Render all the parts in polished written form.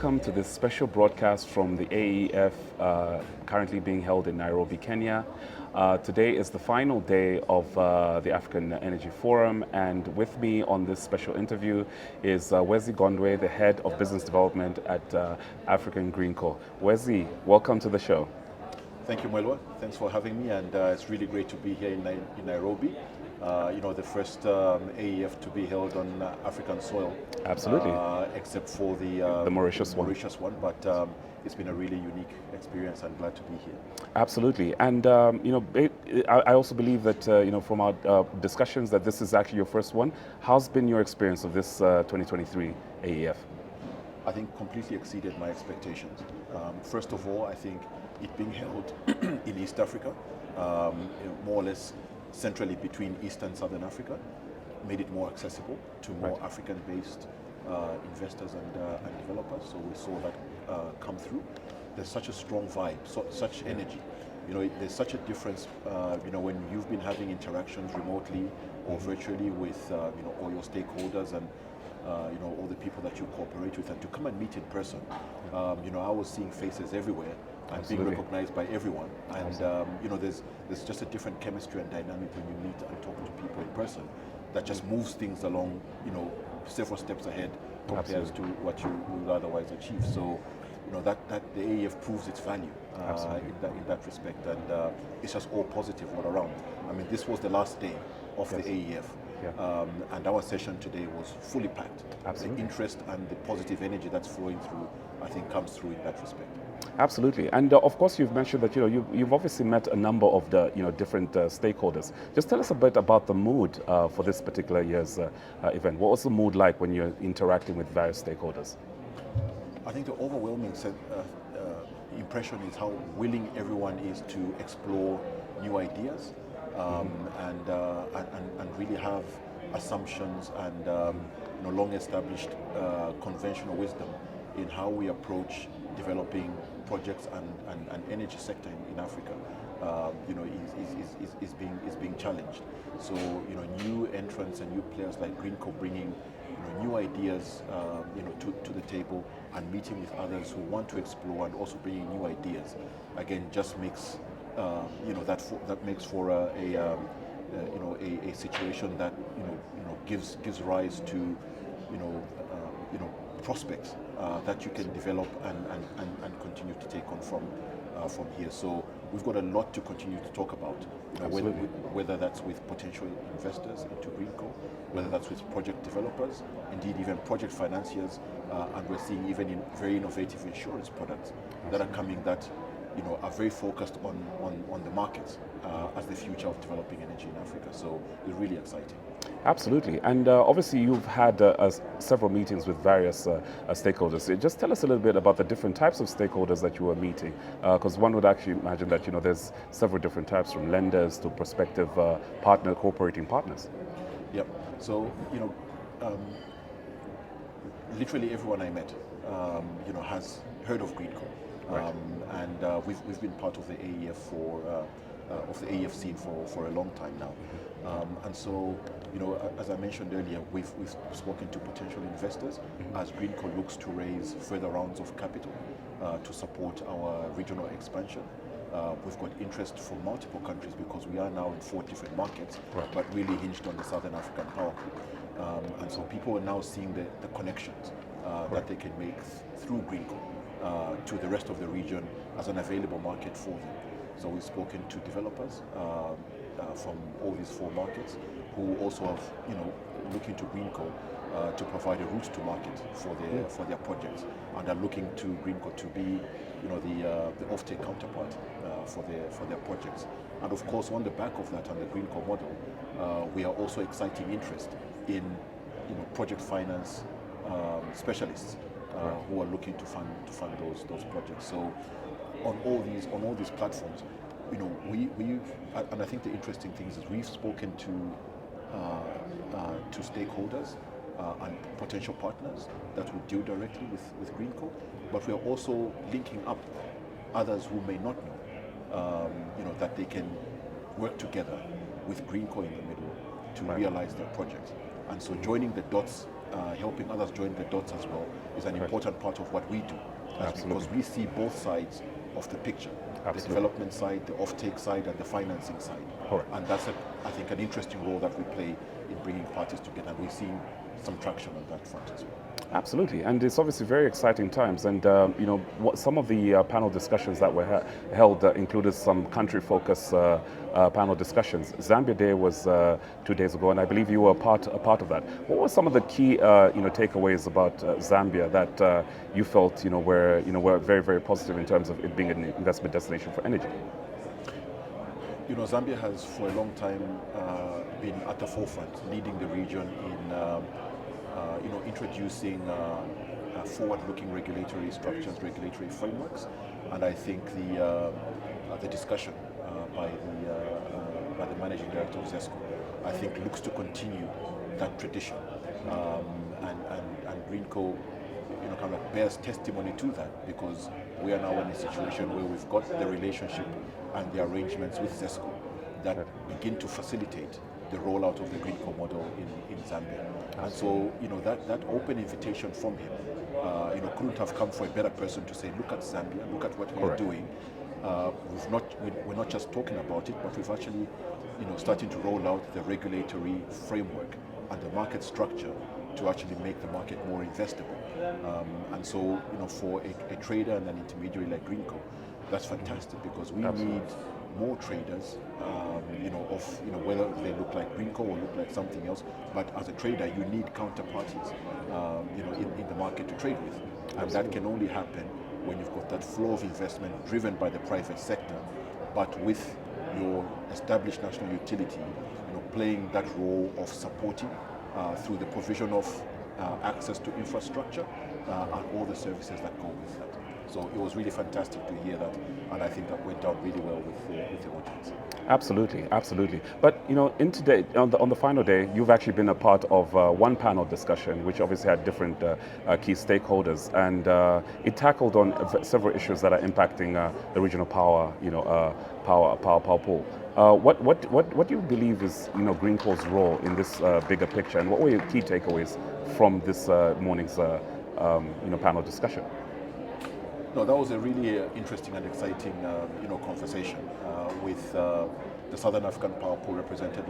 welcome to this special broadcast from the AEF currently being held in Nairobi, Kenya. Today is the final day of the African Energy Forum, and with me on this special interview is Wezi Gondwe, the Head of Business Development at African GreenCo. Wezi, welcome to the show. Thank you, Mwelwa. Thanks for having me, and it's really great to be here in Nairobi. The first AEF to be held on African soil. Absolutely. Except for the Mauritius one. But it's been a really unique experience. I'm glad to be here. Absolutely. And, I also believe that, from our discussions that this is actually your first one. How's been your experience of this 2023 AEF? I think completely exceeded my expectations. First of all, I think it being held in East Africa, more or less centrally between East and Southern Africa, made it more accessible to more African-based investors and developers. So we saw that come through. There's such a strong vibe, such energy. There's such a difference, when you've been having interactions remotely or virtually with, all your stakeholders and all the people that you cooperate with, and to come and meet in person. I was seeing faces everywhere and being recognized by everyone. And there's just a different chemistry and dynamic when you meet and talk to people in person that just moves things along, several steps ahead compared to what you would otherwise achieve. So, that the AEF proves its value in that respect, and it's just all positive all around. I mean, this was the last day of the AEF. Yeah. And our session today was fully packed. Absolutely. The interest and the positive energy that's flowing through, I think, comes through in that respect. Absolutely. And of course, you've mentioned that you've obviously met a number of the different stakeholders. Just tell us a bit about the mood for this particular year's event. What was the mood like when you're interacting with various stakeholders? I think the overwhelming impression is how willing everyone is to explore new ideas. And really have assumptions and long-established conventional wisdom in how we approach developing projects and energy sector in Africa. Is being challenged. So new entrants and new players like GreenCo bringing new ideas to the table and meeting with others who want to explore and also bringing new ideas. Again, just makes that makes for a situation that gives rise to prospects that you can develop and continue to take on from here. So we've got a lot to continue to talk about. Whether that's with potential investors into GreenCo, whether that's with project developers, indeed even project financiers, and we're seeing even in very innovative insurance products that are coming that are very focused on the markets as the future of developing energy in Africa. So it's really exciting. Absolutely. And obviously you've had several meetings with various stakeholders. Just tell us a little bit about the different types of stakeholders that you were meeting, because one would actually imagine that there's several different types, from lenders to prospective cooperating partners. Yep. So literally everyone I met has heard of GreenCo. Right. And we've been part of the AEF of the AEF scene for a long time now. And so, as I mentioned earlier, we've spoken to potential investors as GreenCo looks to raise further rounds of capital to support our regional expansion. We've got interest from multiple countries because we are now in 4 different markets, but really hinged on the Southern African power group. And so people are now seeing the connections that they can make through GreenCo to the rest of the region as an available market for them. So we've spoken to developers from all these 4 markets who also have, looking to GreenCo to provide a route to market for their projects, and are looking to GreenCo to be, the offtake counterpart for their projects. And of course, on the back of that, on the GreenCo model, we are also exciting interest in, project finance specialists who are looking to fund those projects. So on all these platforms, and I think the interesting thing is we've spoken to stakeholders and potential partners that would deal directly with GreenCo, but we are also linking up others who may not know, that they can work together with GreenCo in the middle to realize their project. And so joining the dots helping others join the dots as well is an important part of what we do. That's because we see both sides of the picture. The development side, the offtake side, and the financing side. Correct. And that's, I think, an interesting role that we play in bringing parties together. And we've seen some traction on that front as well. Absolutely, and it's obviously very exciting times. And some of the panel discussions that were held included some country-focused panel discussions. Zambia Day was 2 days ago, and I believe you were a part of that. What were some of the key takeaways about Zambia that you felt were very, very positive in terms of it being an investment destination for energy? Zambia has for a long time been at the forefront, leading the region in introducing forward-looking regulatory structures, regulatory frameworks, and I think the discussion by the managing director of ZESCO, I think, looks to continue that tradition, and GreenCo, kind of bears testimony to that, because we are now in a situation where we've got the relationship and the arrangements with ZESCO that begin to facilitate the rollout of the GreenCo model in Zambia. And so, that open invitation from him, couldn't have come for a better person to say, look at Zambia, look at what we're doing. We're not just talking about it, but we've actually, starting to roll out the regulatory framework and the market structure to actually make the market more investable. And so, for a trader and an intermediary like GreenCo, that's fantastic, because we need more traders, whether they look like GreenCo or look like something else. But as a trader, you need counterparties, in the market to trade with, and that can only happen when you've got that flow of investment driven by the private sector, but with your established national utility, playing that role of supporting through the provision of access to infrastructure and all the services that go with that. So it was really fantastic to hear that, and I think that went down really well with the audience. Absolutely, absolutely. But in today, on the final day, you've actually been a part of one panel discussion, which obviously had different key stakeholders, and it tackled on several issues that are impacting the regional power, power pool. What do you believe is GreenCo's role in this bigger picture, and what were your key takeaways from this morning's panel discussion? No, that was a really interesting and exciting, conversation with the Southern African Power Pool represented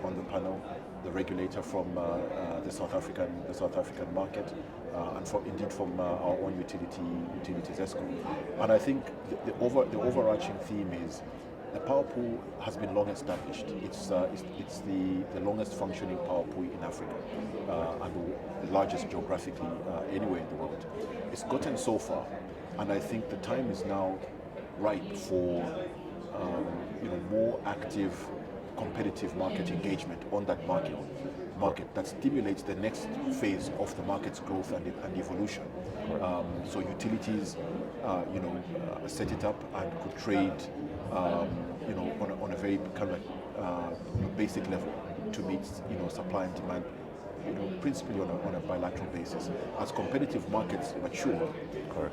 on the panel, the regulator from the South African market, and from our own utility ZESCO. And I think the overarching theme is the power pool has been long established. It's the longest functioning power pool in Africa, and the largest geographically anywhere in the world. It's gotten so far. And I think the time is now ripe for more active, competitive market engagement on that market that stimulates the next phase of the market's growth and evolution. So utilities, set it up and could trade, on a very kind of basic level to meet supply and demand. Principally on a bilateral basis. As competitive markets mature,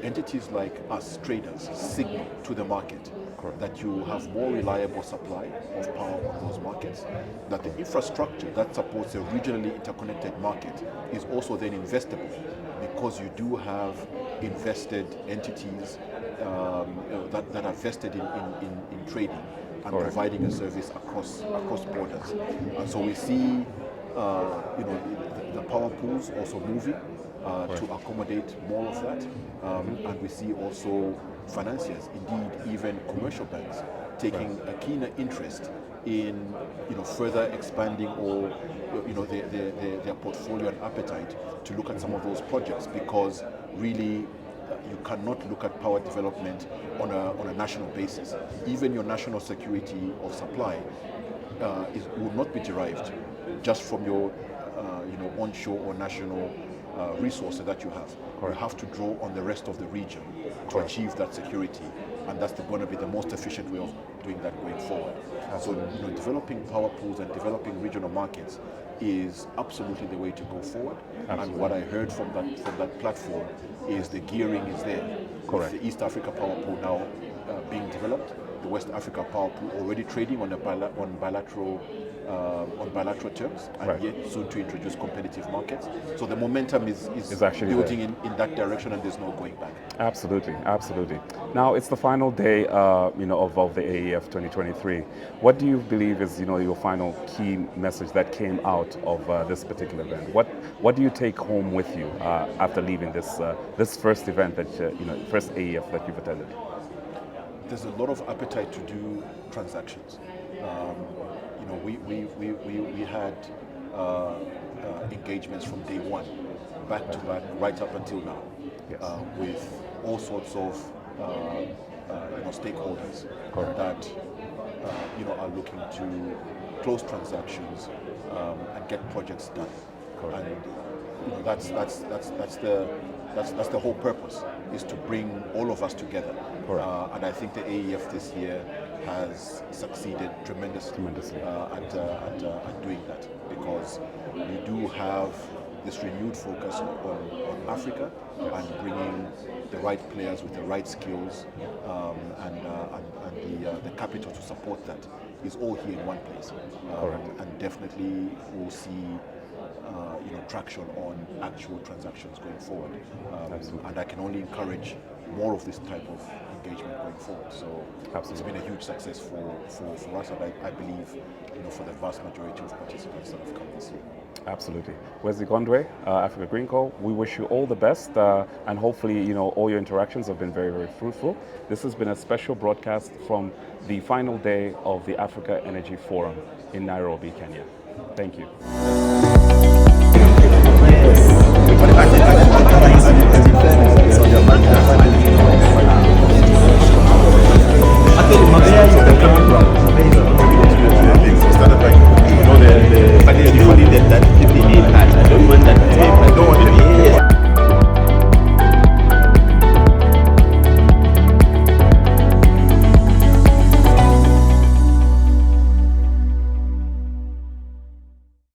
entities like us, traders, signal to the market that you have more reliable supply of power on those markets, that the infrastructure that supports a regionally interconnected market is also then investable, because you do have invested entities that are vested in trading and providing a service across borders. And so we see the power pools also moving to accommodate more of that, and we see also financiers, indeed even commercial banks, taking a keener interest in further expanding or their portfolio and appetite to look at some of those projects, because really you cannot look at power development on a national basis. Even your national security of supply will not be derived just from your onshore or national resources that you have. You have to draw on the rest of the region to achieve that security, and that's going to be the most efficient way of doing that going forward. So developing power pools and developing regional markets is absolutely the way to go forward. And what I heard from that platform is the gearing is there. With the East Africa Power Pool now being developed, the West Africa Power Pool already trading on bilateral terms, and Right. yet soon to introduce competitive markets. So the momentum is actually building in that direction, and there's no going back. Absolutely, absolutely. Now it's the final day, of the AEF 2023. What do you believe is, your final key message that came out of this particular event? What do you take home with you after leaving this first event that first AEF that you've attended? There's a lot of appetite to do transactions. We had engagements from day one, back to back, right up until now, Yes. with all sorts of stakeholders Correct. that are looking to close transactions and get projects done. Correct. And that's the whole purpose, is to bring all of us together. Correct. And I think the AEF this year has succeeded tremendously. At doing that, because we do have this renewed focus on Africa and bringing the right players with the right skills and the capital to support that is all here in one place. And definitely we'll see traction on actual transactions going forward. And I can only encourage more of this type of engagement going forward. So it's been a huge success for us, and I believe for the vast majority of participants that have come this year. Absolutely. Wezi Gondwe, Africa GreenCo, we wish you all the best, and hopefully all your interactions have been very, very fruitful. This has been a special broadcast from the final day of the Africa Energy Forum in Nairobi, Kenya. Thank you. The